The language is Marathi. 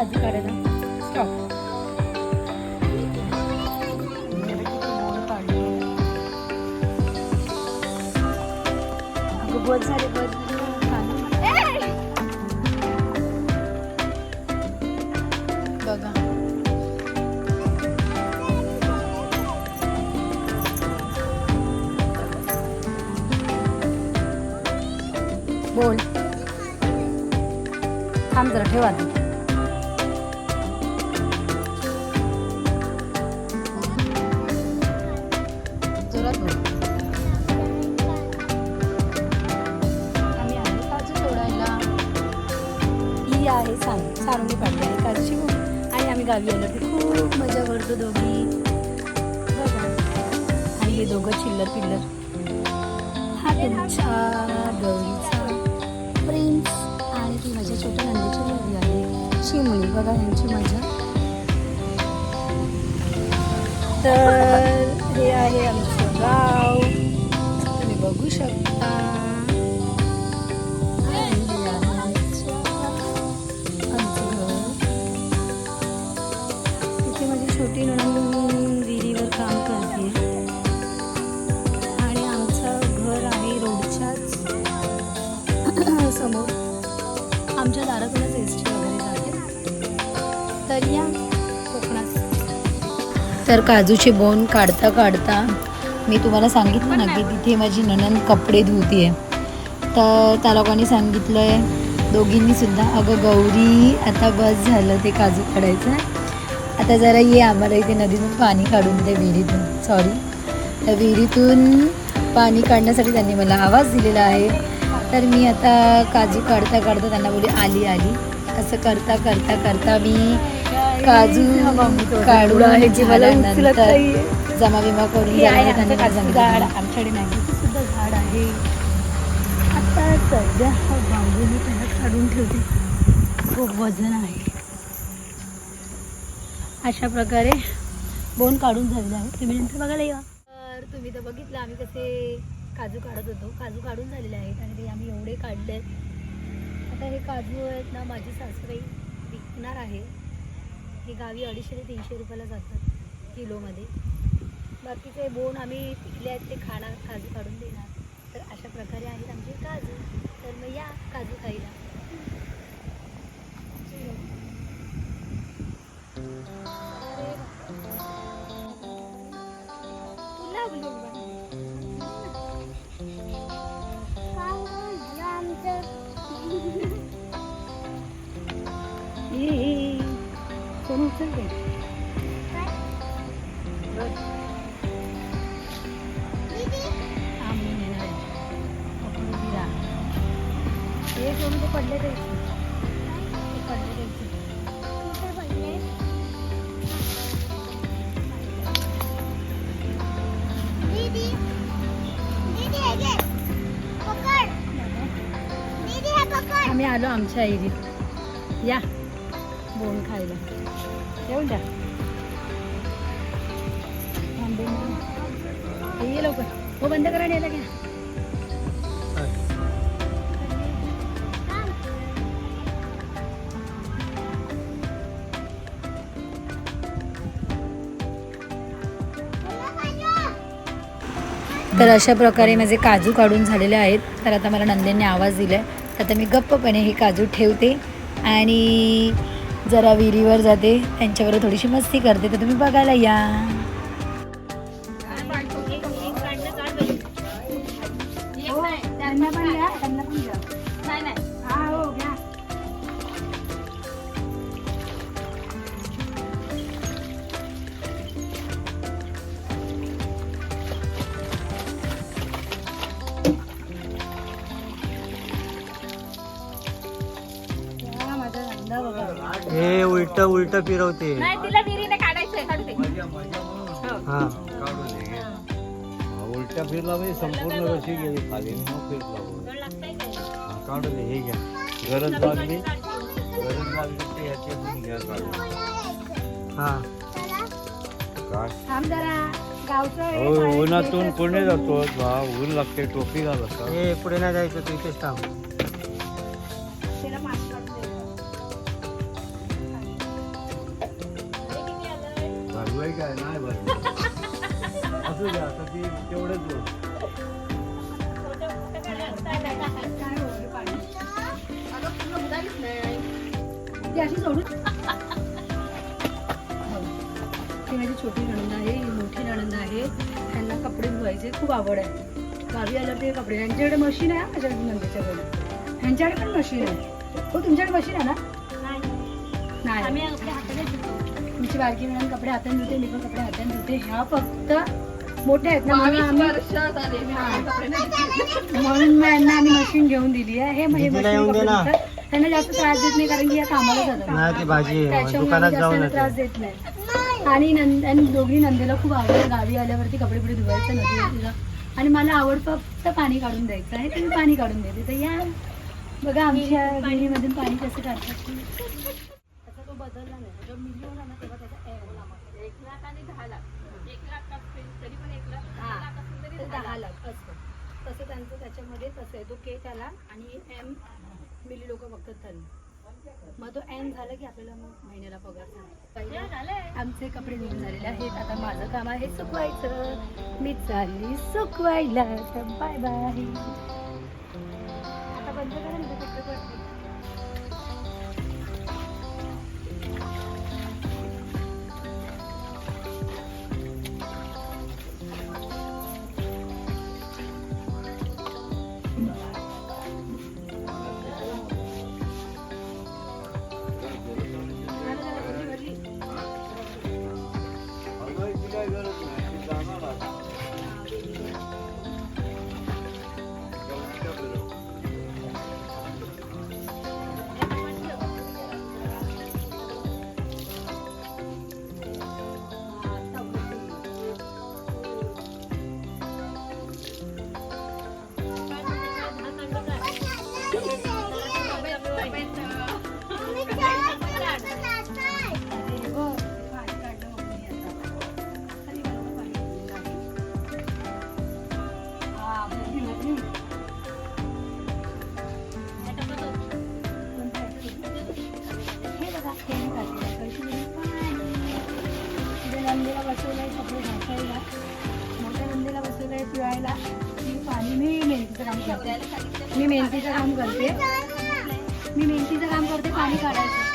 काजू काढायला. स्टॉप. बस झाले बस बघा. बोल. थांब जरा ठेवा. जोरात बोल. आहे सारंगी काढली आहे काजूची आणि आम्ही गावी आलो की खूप मजा करतो दोघी बघा. आणि हे दोघं चिल्लर पिल्लर. हा तुमच्या गौरीचा प्रिन्स आणि ती माझ्या छोट्या नंदीची मुलगी आहे चिमणी. बघा यांची मजा. तर हे आहे आमचं गाव, तुम्ही बघू शकता. छोटी नणंद विहिरीवर काम करते आणि आमचं घर आहे रोडच्याच समोर. आमच्या दारातूनच एसटी वगैरे जाते. तर या कोकणात. तर काजूचे बोन काढता काढता मी तुम्हाला सांगितलं ना की तिथे माझी नणंद कपडे धुते. तर त्या लोकांनी सांगितलं आहे दोघींनी सुद्धा, अगं गौरी आता बस झालं ते काजू काढायचं, आता जरा ये आम्हाला इथे नदीतून पाणी काढून दे, विहिरीतून सॉरी त्या विहिरीतून पाणी काढण्यासाठी त्यांनी मला आवाज दिलेला आहे. तर मी आता काजू काढता काढता त्यांना बोलली आली आली. असं करता करता करता मी काजू काढून आहे झाल्यानंतर जमा विमा करून त्यांनी आमच्याकडे मॅगीचं सुद्धा झाड आहे. आता सध्या हा बांबू मी त्याला काढून ठेवते, खूप वजन आहे. अशा प्रकारे बोन काढून झालेलं आहे. तुम्ही नंतर बघायला या. तर तुम्ही तर बघितलं आम्ही कसे काजू काढत होतो. काजू काढून झालेले आहेत आणि ते आम्ही एवढे काढले. आता हे काजू आहेत ना माझी सासूबाई विकणार आहे. हे गावी 250 ते 300 रुपयाला जातात किलोमध्ये. बाकीचे बोन आम्ही पिकले आहेत ते खाणार, काजू काढून देणार. तर अशा प्रकारे आहेत आमचे काजू. तर मग या काजू खायला. कोण उचलते आम्ही नेणार हे सोडून ते पडले द्यायचे, पडले द्यायचे. आम्ही आलो आमच्या एरियात. या बोन खायला येऊन द्या. ये लवकर. हो बंद करा यायला घ्या. तर अशा प्रकारे माझे काजू काढून झालेले आहेत. तर आता मला नंदेने आवाज दिला आहे. आता मी गप्पपणे हे काजू ठेवते आणि जरा विहिरीवर जाते, त्यांच्याबरोबर थोडीशी मस्ती करते. तर तुम्ही बघायला या. हे उलट उलट फिरवते. नाही तिला विहिरीने काढायचंय. काढते हा उलटा फिरला म्हणजे संपूर्ण रशी गेली खाली. मग फिरला काढू दे. हे घ्या. गरज लागली ते ह्याच्यातून घ्या काढून. हा उन्हातून पुणे जातो. ऊन लागते. टोपी घाल. हे पुढे नाही जायचं, तू इथेच थांब. होय काय नाही भरलं असू द्या आता ती तेवढंच होत. ती अशी सोडून ती माझी छोटी नणंद आहे, ही मोठी नणंद आहे. त्यांना कपडे धुवायचे खूप आवड आहे. गावी आलं ते कपडे यांच्याकडे मशीन आहे माझ्या नंदेच्याकडे, ह्यांच्याकडे पण मशीन आहे. हो तुमच्याकडे मशीन आहे ना? नाही तुमची बारकी नणंद कपडे हाताने धुते, मी पण कपडे हाताने धुते. ह्या फक्त मोठ्या आहेत ना म्हणून आम्ही आम्ही मशीन घेऊन दिली आहे. हे मशीन त्यांना जास्त त्रास देत नाही कारण की या कामाला जातात, त्याच्यामुळे जास्त त्रास देत नाही. आणि दोघी नंदेला खूप आवड गावी आल्यावरती कपडे बिडे धुवायचं नदीला. आणि मला आवड फक्त पाणी काढून द्यायचं आहे, तर मी पाणी काढून देते. तर या बघा आमच्या विहिरीमधून पाणी कसं काढतात. त्याचा तो बदलला नाही, जेव्हा मिली होणार ना तेव्हा त्याचा 1,00,000 आणि 10,00,000 तरी पण 10,00,000 असतं. तसं त्यांचं त्याच्यामध्ये तसं आहे. तो के त्याला आणि एम मिली लोक बघतात त्यांनी. मग तो एम झाला की आपल्याला मग महिन्याला पगार झाला. आमचे कपडे धुवून झालेले आहेत. आता माझं काम आहे सुकवायचं. मी चालली सुकवायला. Bye bye. आता बंद करा ना कपडे पडतील. अगं काय गरज नाही ती जाणार आता. नंदीला बसवलंय कपडे घासायला, मोठ्या नंदीला बसवलंय पिवायला. मी पाणी मी मेहंदीचं काम करते. मी मेहंदीचं काम करते, पाणी काढायचं.